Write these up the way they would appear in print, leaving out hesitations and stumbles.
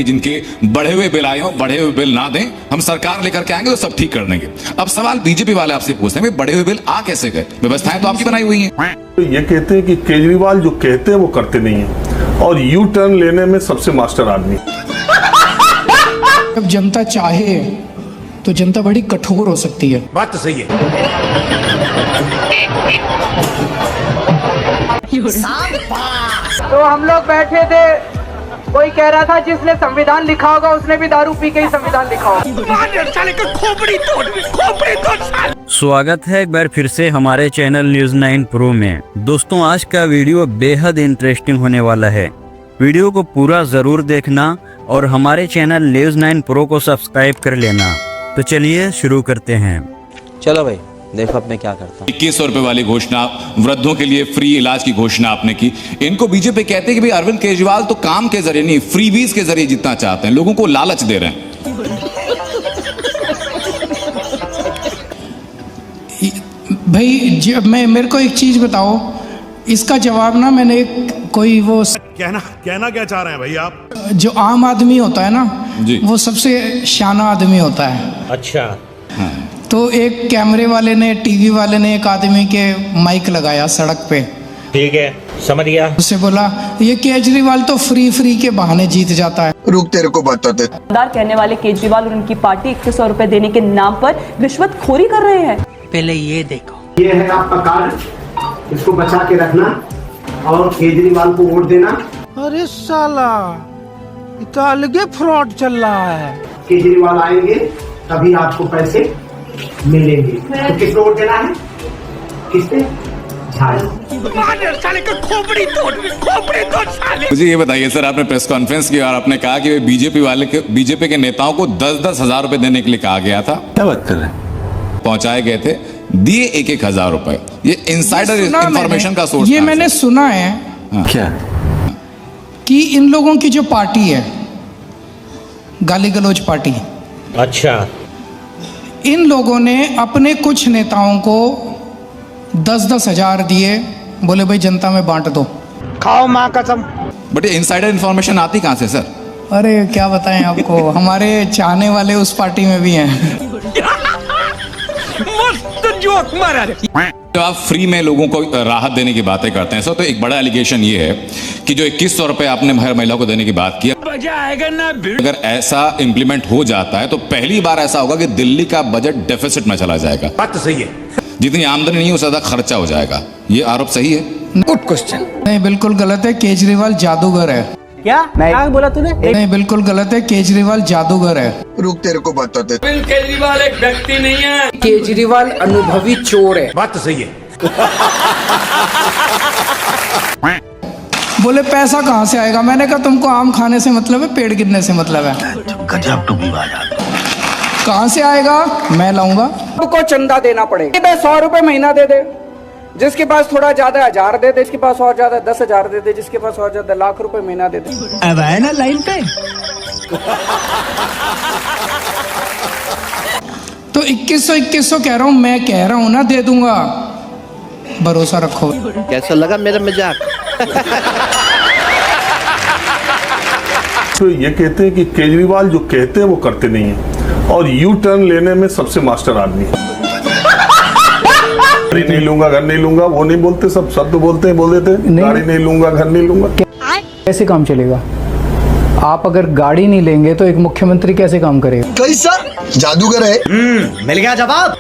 जिनके बढ़े हुए बिल आए हो, बढ़े हुए बिल ना दें, हम सरकार लेकर के आएंगे तो सब ठीक कर देंगे। अब सवाल बीजेपी वाले आपसे पूछते हैं, बढ़े हुए बिल आ कैसे गए? व्यवस्थाएं तो आपकी बनाई हुई हैं। तो ये कहते हैं कि केजरीवाल जो कहते हैं वो करते नहीं है, और यू टर्न लेने में सबसे मास्टर आदमी। जब जनता चाहे तो जनता बड़ी कठोर हो सकती है। बात तो सही है। तो हम लोग बैठे थे, कोई कह रहा था जिसने संविधान लिखा होगा उसने भी दारू पी के ही संविधान लिखा होगा। स्वागत है एक बार फिर से हमारे चैनल न्यूज़ 9 प्रो में। दोस्तों, आज का वीडियो बेहद इंटरेस्टिंग होने वाला है। वीडियो को पूरा जरूर देखना और हमारे चैनल न्यूज़ 9 प्रो को सब्सक्राइब कर लेना। तो चलिए शुरू करते हैं। चलो भाई, देखो अब मैं क्या करता हूँ। 2100 रुपए वाली घोषणा, वृद्धों के लिए फ्री इलाज की घोषणा आपने की। इनको बीजेपी कहते हैं कि भाई अरविंद केजरीवाल तो काम के जरिए नहीं, फ्रीबीज के जरिए जितना चाहते हैं, लोगों को लालच दे रहे हैं। भाई मेरे को एक चीज बताओ, इसका जवाब ना मैंने कोई वो कहना क्या चाह रहे हैं भाई आप? जो आम आदमी होता है ना जी, वो सबसे शाना आदमी होता है। अच्छा। तो एक कैमरे वाले ने, टीवी वाले ने एक आदमी के माइक लगाया सड़क पे। ठीक है, समझ गया। उससे बोला ये केजरीवाल तो फ्री के बहाने जीत जाता है। रुक, तेरे को बताते। कहने वाले केजरीवाल और उनकी पार्टी 2100 रुपए देने के नाम पर रिश्वतखोरी कर रहे हैं। पहले ये देखो, ये है आपका कार्ड, इसको बचा के रखना और केजरीवाल को वोट देना। अरे साला, इतना अलगे फ्रॉड चल रहा है। केजरीवाल आएंगे तभी आपको पैसे मिलेंगे। तो किसको वोट देना है? किसने? मुझे ये बताइए सर, आपने प्रेस कॉन्फ्रेंस की और आपने कहा कि बीजेपी के नेताओं को 10-10 हजार रुपए देने के लिए कहा गया था। क्या बात कर रहे हैं? पहुंचाए गए थे, दिए 1-1 हजार रुपए। ये इनसाइडर इंफॉर्मेशन का सोर्स। ये मैंने सुना है। हाँ। क्या? कि इन लोगों की जो पार्टी है, गाली गलौज पार्टी, अच्छा, इन लोगों ने अपने कुछ नेताओं को 10-10 हजार दिए, बोले भाई जनता में बांट दो, खाओ माँ कसम। बट ये इनसाइडर इंफॉर्मेशन आती कहां से सर? अरे क्या बताएं आपको, हमारे चाहने वाले उस पार्टी में भी हैं। जोक मारा रे। तो आप फ्री में लोगों को राहत देने की बातें करते हैं सर, तो एक बड़ा एलिगेशन ये है कि जो 2100 रुपए आपने हर महिला को देने की बात की, अगर ऐसा इंप्लीमेंट हो जाता है तो पहली बार ऐसा होगा कि दिल्ली का बजट डेफिसिट में चला जाएगा। बात तो सही है। जितनी आमदनी नहीं, उससे ज्यादा खर्चा हो जाएगा। ये आरोप सही है? Good question. नहीं, बिल्कुल गलत है। केजरीवाल जादूगर है। क्या बोला तूने? नहीं, बिल्कुल गलत है। केजरीवाल जादूगर है। रुक, तेरे को बताते। केजरीवाल एक व्यक्ति नहीं है, केजरीवाल अनुभवी चोर है। बात तो सही है। बोले पैसा कहाँ से आएगा? मैंने कहा तुमको आम खाने से मतलब है, पेड़ गिरने से मतलब है। गजब टू कहाँ से आएगा? मैं लाऊंगा। को चंदा देना पड़ेगा। 100 रुपए महीना दे दे, जिसके पास थोड़ा ज्यादा 1000 दे दे, जिसके पास और ज्यादा 10,000 दे दे, जिसके पास और ज्यादा लाख रुपए महीना दे दे। अब है ना लाइन पे। तो 2100 कह रहा हूँ, मैं कह रहा हूँ ना, दे दूंगा, भरोसा रखो। कैसा लगा मेरा मजाक? तो ये कहते हैं कि केजरीवाल जो कहते हैं वो करते नहीं है, और यू टर्न लेने में सबसे मास्टर आदमी। गाड़ी नहीं लूंगा, घर नहीं लूंगा, वो नहीं बोलते, सब शब्द बोलते हैं, बोल देते हैं। गाड़ी नहीं लूंगा, घर नहीं लूंगा। कैसे काम चलेगा? आप अगर गाड़ी नहीं लेंगे तो एक मुख्यमंत्री कैसे काम करेगा? कैसा जादूगर है? मिल गया जवाब।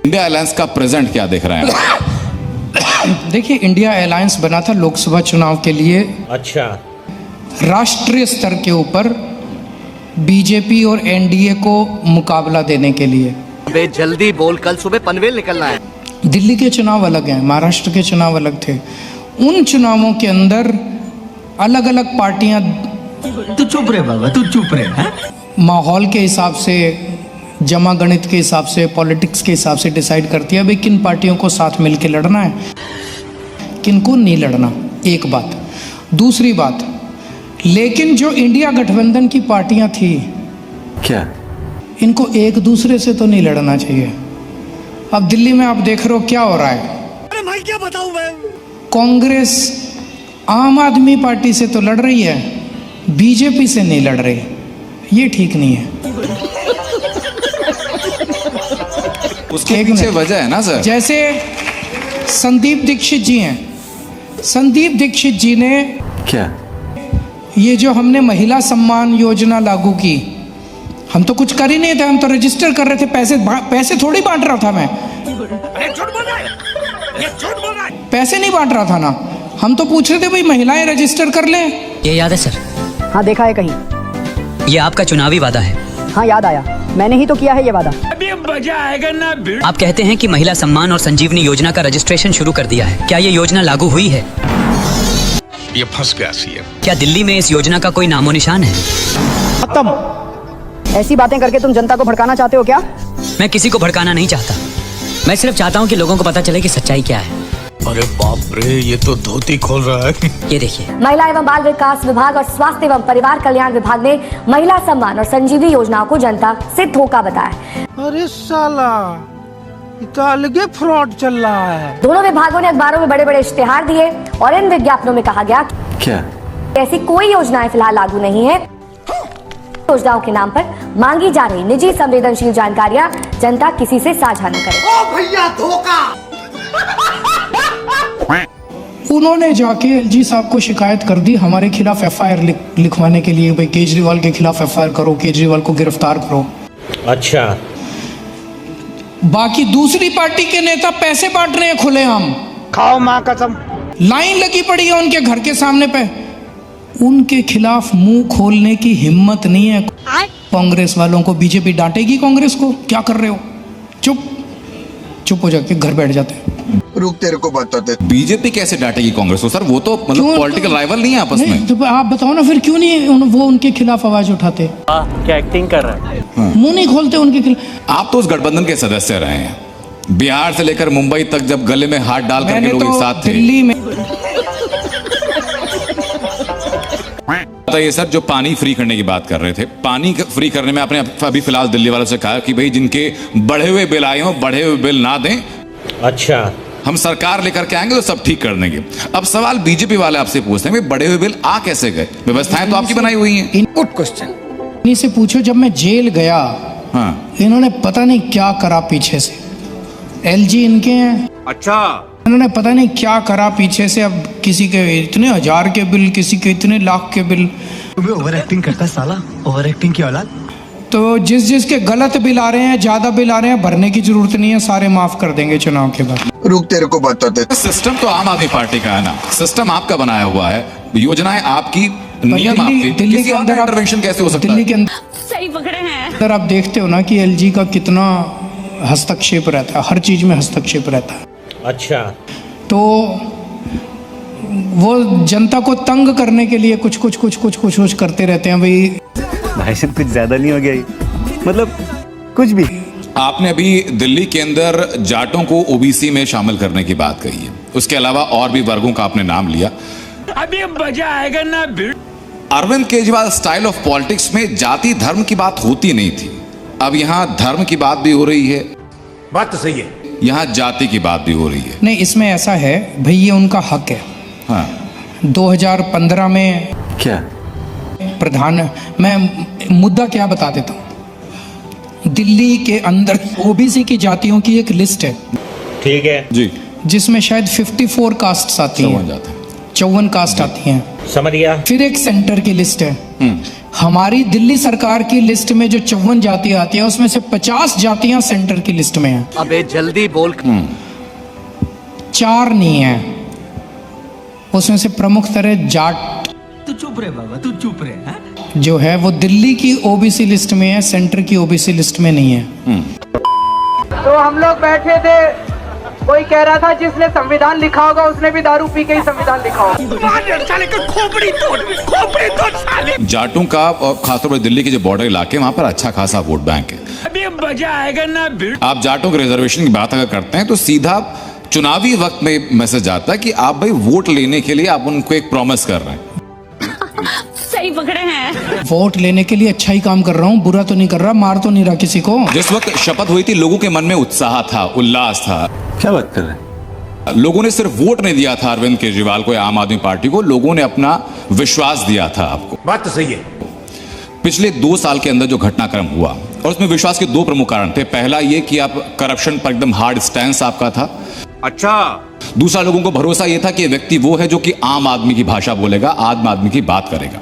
इंडिया अलायंस का प्रेजेंट क्या देख रहे हैं? देखिए, इंडिया अलायंस बना था लोकसभा चुनाव के लिए। अच्छा। राष्ट्रीय स्तर के ऊपर बीजेपी और एनडीए को मुकाबला देने के लिए। बे जल्दी बोल, कल सुबह पनवेल निकलना है। दिल्ली के चुनाव अलग हैं, महाराष्ट्र के चुनाव अलग थे। उन चुनावों के अंदर अलग अलग पार्टियां, तू चुप रहे बाबा, तू चुप रहे। माहौल के हिसाब से, जमा गणित के हिसाब से, पॉलिटिक्स के हिसाब से डिसाइड करती है भाई किन पार्टियों को साथ मिलकर लड़ना है, किन को नहीं लड़ना। एक बात। दूसरी बात, लेकिन जो इंडिया गठबंधन की पार्टियां थी, क्या इनको एक दूसरे से तो नहीं लड़ना चाहिए। अब दिल्ली में आप देख रहे हो क्या हो रहा है। अरे भाई क्या बताऊं मैं? कांग्रेस आम आदमी पार्टी से तो लड़ रही है, बीजेपी से नहीं लड़ रहे, ये ठीक नहीं है। उसके एक पीछे मिनट। वजह है ना सर। जैसे संदीप दीक्षित जी हैं, संदीप दीक्षित जी ने क्या ये जो हमने महिला सम्मान योजना लागू की, हम तो कुछ कर ही नहीं थे, हम तो रजिस्टर कर रहे थे, पैसे थोड़ी बांट रहा था मैं, पैसे नहीं बांट रहा था ना, हम तो पूछ रहे थे भाई महिलाएं रजिस्टर कर लें। ये याद है सर? हाँ देखा है कहीं। ये आपका चुनावी वादा है। हाँ याद आया, मैंने ही तो किया है ये वादा। अभी मजा आएगा ना। आप कहते हैं कि महिला सम्मान और संजीवनी योजना का रजिस्ट्रेशन शुरू कर दिया है। क्या ये योजना लागू हुई है? ये फंस गया सीएम। क्या दिल्ली में इस योजना का कोई नामो निशान है? खत्म। ऐसी बातें करके तुम जनता को भड़काना चाहते हो क्या? मैं किसी को भड़काना नहीं चाहता, मैं सिर्फ चाहता हूँ कि लोगों को पता चले कि सच्चाई क्या है। अरे बाप रे, ये तो धोती खोल रहा है। ये देखिए, महिला एवं बाल विकास विभाग और स्वास्थ्य एवं परिवार कल्याण विभाग ने महिला सम्मान और संजीवनी योजनाओं को जनता से धोखा बताया। अरे साला, ये तो अलगे फ्रॉड चल रहा है। दोनों विभागों ने अखबारों में बड़े बड़े इश्तेहार दिए और इन विज्ञापनों में कहा गया क्या ऐसी कोई योजनाएं फिलहाल लागू नहीं है। योजनाओं के नाम पर मांगी जा रही निजी संवेदनशील जानकारियां जनता किसी से साझा न करे। ओ भैया धोखा। उन्होंने जाके एलजी साहब को शिकायत कर दी हमारे खिलाफ एफआईआर लिखवाने के लिए, भाई केजरीवाल के खिलाफ एफआईआर करो, केजरीवाल को गिरफ्तार करो। अच्छा, बाकी दूसरी पार्टी के नेता पैसे बांट रहे हैं खुलेआम, खाओ माँ कसम। लाइन लगी पड़ी है उनके घर के सामने पे, उनके खिलाफ मुंह खोलने की हिम्मत नहीं है कांग्रेस वालों को। बीजेपी डांटेगी कांग्रेस को, क्या कर रहे हो, चुप हो जाके घर बैठ जाते हैं। रुक तेरे को बताते। बीजेपी कैसे डांटेगी कांग्रेस को सर? वो तो मतलब पॉलिटिकल राइवल नहीं है आपस में। तो आप बताओ ना फिर क्यों नहीं वो उनके खिलाफ आवाज उठाते? क्या एक्टिंग कर रहा है? मुंह नहीं खोलते उनके खिलाफ। आप तो उस गठबंधन के सदस्य रहे हैं, बिहार से लेकर मुंबई तक, जब गले में हाथ डाल करके लोग एक साथ थे। दिल्ली में ये सर जो पानी फ्री करने की बात कर रहे थे, पानी फ्री करने में आपने अभी फिलहाल दिल्ली वालों से कहा कि भाई जिनके बढ़े हुए बिल आए हो, बढ़े हुए बिल ना दें, अच्छा, हम सरकार लेकर के आएंगे तो सब ठीक कर देंगे। अब सवाल बीजेपी वाले आपसे पूछते हैं, बढ़े हुए बिल आ कैसे गए? व्यवस्थाएं तो आपकी बनाई हुई हैं। Good question. इन्हीं से पूछो, जब मैं जेल गया, हाँ, इन्होंने पता नहीं क्या करा पीछे से, एलजी इनके हैं। अच्छा, इन्होंने पता नहीं क्या करा पीछे से। अब किसी के इतने 1000 के बिल, किसी के इतने लाख के बिल। तुम्हें ओवर एक्टिंग करता है साला, ओवर एक्टिंग की औलाद। तो जिसके गलत बिल आ रहे हैं, ज्यादा बिल आ रहे हैं, भरने की जरूरत नहीं है, सारे माफ कर देंगे चुनाव के बाद। रुक तेरे को बताते। सिस्टम तो आम आदमी पार्टी का है ना, सिस्टम आपका बनाया हुआ है, योजनाएं आपकी, नियम आपके, दिल्ली के अंदर इंटरवेंशन कैसे हो सकता दिल्ली है? के अंदर सही पकड़े हैं। अंदर आप देखते हो ना कि एलजी का कितना हस्तक्षेप रहता है, हर चीज में हस्तक्षेप रहता है। अच्छा, तो वो जनता को तंग करने के लिए कुछ करते रहते हैं भाई। भाई साहब कुछ ज्यादा नहीं हो गया ये? मतलब कुछ भी। आपने अभी दिल्ली के अंदर जाटों को ओबीसी में शामिल करने की बात कही है, उसके अलावा और भी वर्गों का आपने नाम लिया। अभी मजा आएगा ना। Arvind Kejriwal style of politics में जाति धर्म की बात होती नहीं थी, अब यहां धर्म की बात भी हो रही है, बात तो सही है। यहां जाति की बात भी हो रही है। नहीं, इसमें ऐसा है भाई, ये उनका हक है। हाँ, 2015 में क्या मैं मुद्दा क्या बता देता हूँ। दिल्ली के अंदर ओबीसी की जातियों की एक लिस्ट है, ठीक है जी, जिसमें शायद 54 कास्ट आती हैं, 54 कास्ट आती हैं। समझ गया। फिर एक सेंटर की लिस्ट है। हमारी दिल्ली सरकार की लिस्ट में जो 54 जातियां आती है, उसमें से 50 जातियां सेंटर की लिस्ट में हैं। अबे जल्दी बोल। 4 नहीं है, उसमें से प्रमुख तरह जाट तू चुप रहे बाबा, तू चुप रहे। जो है वो दिल्ली की ओबीसी लिस्ट में है, सेंटर की ओबीसी लिस्ट में नहीं है। तो हम लोग बैठे थे, कोई कह रहा था जिसने संविधान लिखा होगा उसने भी दारू पी के ही संविधान लिखा होगा। जाटों का और खासतौर पर दिल्ली के जो बॉर्डर इलाके, वहां पर अच्छा खासा वोट बैंक है। अभी मजा आएगा ना। आप जाटों के रिजर्वेशन की बात अगर करते हैं तो सीधा चुनावी वक्त में मैसेज आता है कि आप भाई वोट लेने के लिए आप उनको एक प्रॉमिस कर रहे हैं। सही पकड़े हैं। वोट लेने के लिए अच्छा ही काम कर रहा हूँ, बुरा तो नहीं कर रहा, मार तो नहीं रहा किसी को। जिस वक्त शपथ हुई थी, लोगों के मन में उत्साह था, उल्लास था। क्या बात कर रहे हैं? लोगों ने सिर्फ वोट नहीं दिया था अरविंद केजरीवाल को या आम आदमी पार्टी को, लोगों ने अपना विश्वास दिया था आपको। बात तो सही है। पिछले 2 साल के अंदर जो घटनाक्रम हुआ और उसमें विश्वास के 2 प्रमुख कारण थे। पहला ये कि आप करप्शन पर एकदम हार्ड स्टैंस आपका था। अच्छा। दूसरा, लोगों को भरोसा ये था कि ये व्यक्ति वो है जो कि आम आदमी की भाषा बोलेगा, आम आदमी की बात करेगा।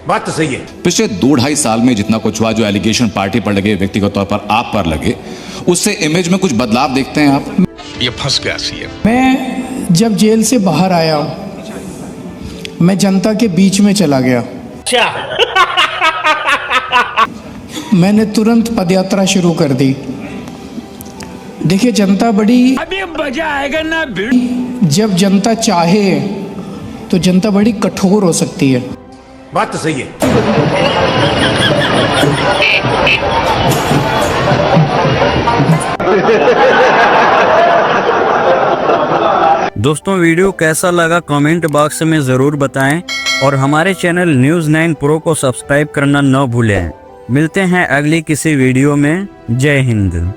बात तो सही है। पिछले 2-2.5 साल में जितना कुछ हुआ, जो एलिगेशन पार्टी पर लगे, व्यक्तिगत तौर पर आप पर लगे, उससे इमेज में कुछ बदलाव देखते हैं आप? ये फंस गया सीएम। मैं जब जेल से बाहर आया मैं जनता के बीच में चला गया। मैंने तुरंत पदयात्रा शुरू कर दी। देखिए, जनता बड़ी, अभी मजा आएगा ना। जब जनता चाहे तो जनता बड़ी कठोर हो सकती है। बात तो सही है। दोस्तों, वीडियो कैसा लगा कमेंट बॉक्स में ज़रूर बताएं और हमारे चैनल न्यूज़ 9 प्रो को सब्सक्राइब करना न भूलें। मिलते हैं अगली किसी वीडियो में। जय हिंद।